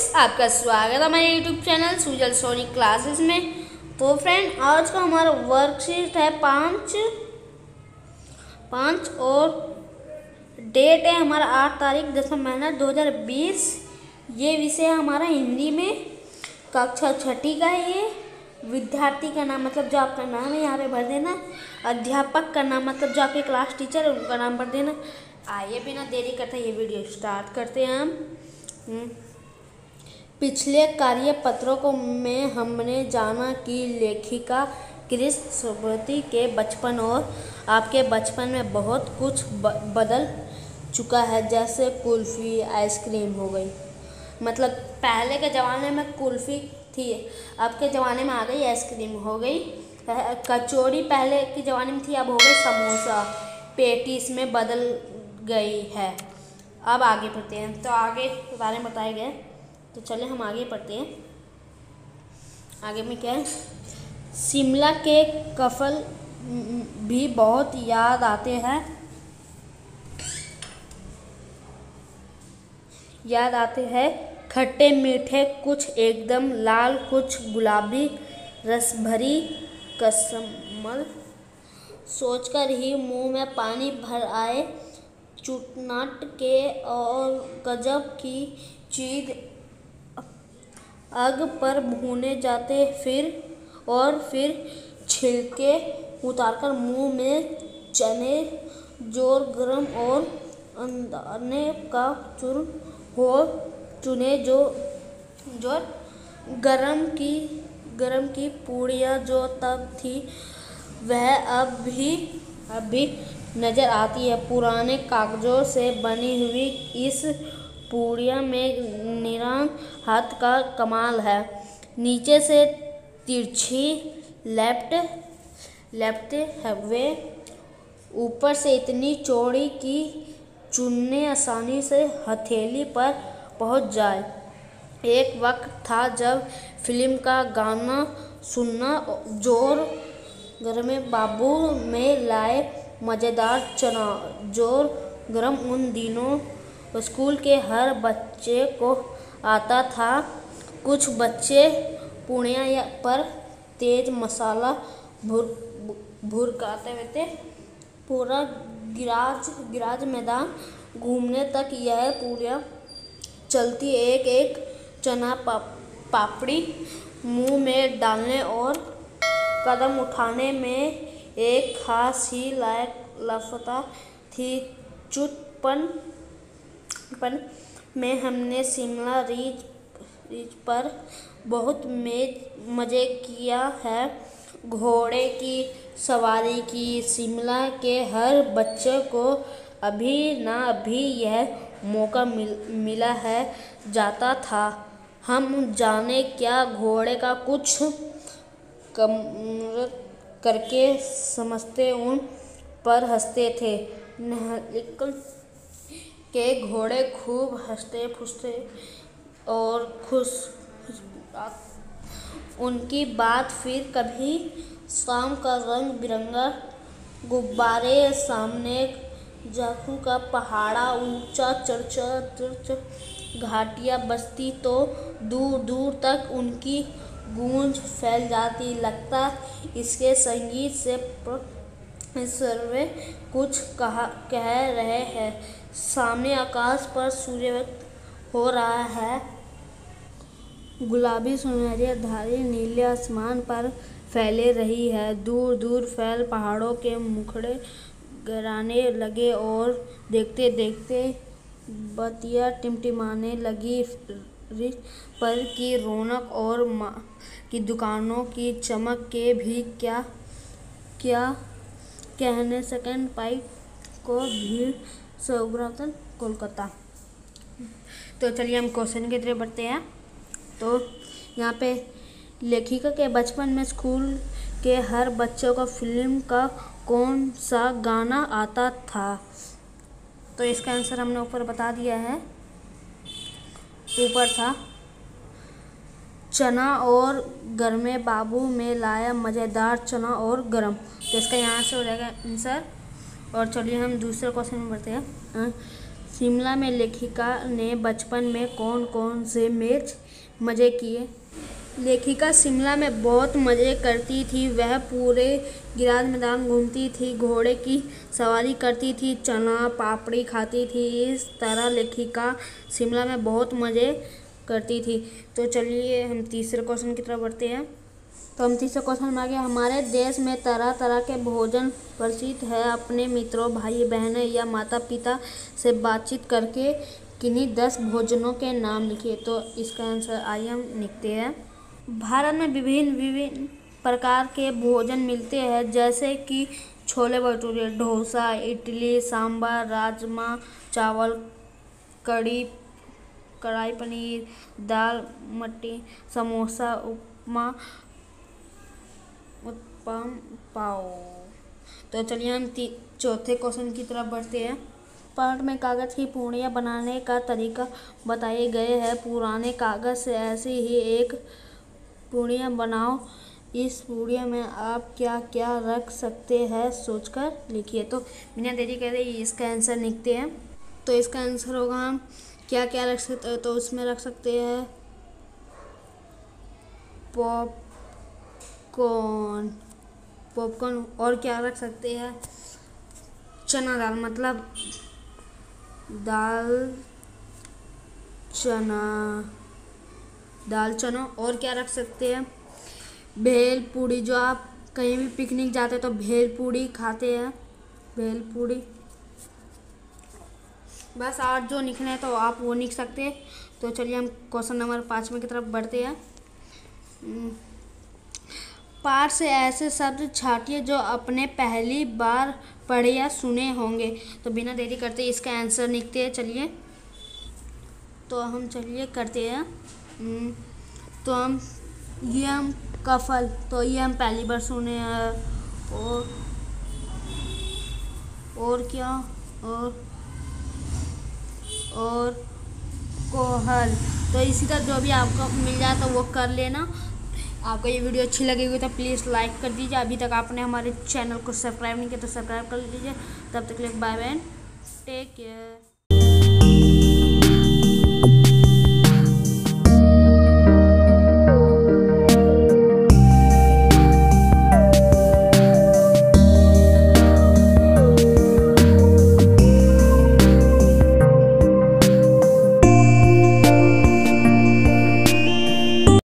Friends, आपका स्वागत है हमारे YouTube channel Sujal Soni classes में। तो फ्रेंड, आज का हमारा वर्कशीट है 5 और डेट है हमारा 8 तारीख 10वां महीना 2020। ये विषय हमारा हिंदी में कक्षा 6ठी का है। ये विद्यार्थी का नाम मतलब जो आपका नाम है यहाँ पे भर देना। अध्यापक का नाम मतलब जो आपके क्लास टीचर है उनका नाम भर देना। आइए बिना देरी करते ये वीडियो स्टार्ट करते हैं हम। पिछले कार्यपत्रों में हमने जाना कि लेखिका कृष्ण सुब्रती के बचपन और आपके बचपन में बहुत कुछ बदल चुका है, जैसे कुल्फ़ी आइसक्रीम हो गई। मतलब पहले के ज़माने में कुल्फ़ी थी, अब के ज़माने में आ गई आइसक्रीम हो गई। कचौड़ी पहले के ज़माने में थी, अब हो गई समोसा। पेटीज में बदल गई है। अब आगे पढ़ते हैं। तो आगे के बारे में बताया गया, तो चलिए हम आगे पढ़ते हैं। आगे में क्या है, शिमला के कफल भी बहुत याद आते हैं खट्टे मीठे, कुछ एकदम लाल, कुछ गुलाबी, रस भरी कसमल। सोचकर ही मुंह में पानी भर आए। चुटनाट के और गजब की चीज आग पर भूने जाते, फिर छिलके उतारकर मुंह में चने जोर गरम और अंदाने का चूर्ण हो चुने जो गरम की पूड़ियाँ जो तब थी वह अब भी नजर आती है। पुराने कागजों से बनी हुई इस पूड़िया में निरांग हाथ का कमाल है। नीचे से तिरछी लेफ्ट हवे, ऊपर से इतनी चौड़ी कि चुनने आसानी से हथेली पर पहुंच जाए। एक वक्त था जब फिल्म का गाना सुनना जोर गरम बाबू में लाए मज़ेदार चना जोर गरम उन दिनों स्कूल के हर बच्चे को आता था। कुछ बच्चे पूड़ियाँ पर तेज मसाला भुरकाते हुए थे। पूरा गिराज मैदान घूमने तक यह पूड़ियाँ चलती, एक एक चना पापड़ी मुंह में डालने और कदम उठाने में एक खास ही लापता थी। चुटपन में हमने शिमला रिज पर बहुत मज़े किया है। घोड़े की सवारी की। शिमला के हर बच्चे को अभी ना अभी यह मौका मिला है जाता था। हम जाने क्या घोड़े का कुछ कम करके समझते उन पर हंसते थे। निकल के घोड़े खूब हंसते फुसते और खुश उनकी बात। फिर कभी शाम का रंग बिरंगा गुब्बारे, सामने जाखू का पहाड़ा ऊंचा चढ़ घाटियाँ बसती, तो दूर दूर तक उनकी गूंज फैल जाती। लगता इसके संगीत से सर्वे कुछ कह रहे हैं। सामने आकाश पर सूर्योदय हो रहा है। गुलाबी सुनहरी धारी नीले आसमान पर फैले रही है। दूर दूर फैल पहाड़ों के मुखड़े गहराने लगे और देखते देखते बत्तियाँ टिमटिमाने लगी। रिज पर की रौनक और माँ की दुकानों की चमक के भी क्या कहने। सेकंड पाइप को भीड़ सौरातन कोलकाता। तो चलिए हम क्वेश्चन की तरफ बढ़ते हैं। तो यहाँ पे लेखिका के बचपन में स्कूल के हर बच्चों को फिल्म का कौन सा गाना आता था? तो इसका आंसर हमने ऊपर बता दिया है। ऊपर था चना और गरमे बाबू में लाया मज़ेदार चना और गरम। तो इसका यहाँ से हो जाएगा आंसर। और चलिए हम दूसरे क्वेश्चन में बढ़ते हैं। शिमला में लेखिका ने बचपन में कौन कौन से मज़े किए? लेखिका शिमला में बहुत मज़े करती थी। वह पूरे गिराज मैदान घूमती थी, घोड़े की सवारी करती थी, चना पापड़ी खाती थी। इस तरह लेखिका शिमला में बहुत मज़े करती थी। तो चलिए हम तीसरे क्वेश्चन की तरफ बढ़ते हैं। तो हम तीसरे क्वेश्चन में आ गए, हमारे देश में तरह तरह के भोजन प्रसिद्ध है। अपने मित्रों, भाई बहनों या माता पिता से बातचीत करके किन्हीं 10 भोजनों के नाम लिखिए। तो इसका आंसर आइए हम लिखते हैं। भारत में विभिन्न प्रकार के भोजन मिलते हैं, जैसे कि छोले भटूरे, डोसा, इडली सांभर, राजमा चावल, कढ़ाई पनीर, दाल मट्टी, समोसा, उपमा, उत्पम, पाव। तो चलिए हम चौथे क्वेश्चन की तरफ बढ़ते हैं। पाठ में कागज़ की पूड़ियाँ बनाने का तरीका बताए गए हैं। पुराने कागज़ से ऐसी ही एक पूड़ियाँ बनाओ। इस पूड़ियों में आप क्या क्या रख सकते हैं, सोचकर लिखिए। तो बिना देरी करे इसका आंसर लिखते हैं। तो इसका आंसर होगा, हम क्या क्या रख सकते हैं। तो उसमें रख सकते हैं पॉपकॉर्न, और क्या रख सकते हैं, चना दाल, मतलब दाल चना। और क्या रख सकते हैं, भेल पूड़ी, जो आप कहीं भी पिकनिक जाते हैं तो भेल पूड़ी खाते हैं, भेल पूड़ी। बस आज जो लिखना है तो आप वो लिख सकते हैं। तो चलिए हम क्वेश्चन नंबर 5 की तरफ बढ़ते हैं। पाठ से ऐसे शब्द छाटिए जो आपने पहली बार पढ़े या सुने होंगे। तो बिना देरी करते इसका आंसर लिखते हैं। चलिए तो हम करते हैं। तो हम यम का फल, तो ये हम पहली बार सुने हैं। और क्या, और कोहल। तो इसी तरह जो भी आपको मिल जाए तो वो कर लेना। आपको ये वीडियो अच्छी लगी हुई तो प्लीज़ लाइक कर दीजिए। अभी तक आपने हमारे चैनल को सब्सक्राइब नहीं किया तो सब्सक्राइब कर लीजिए। तब तक के लिए बाय बाय, टेक केयर।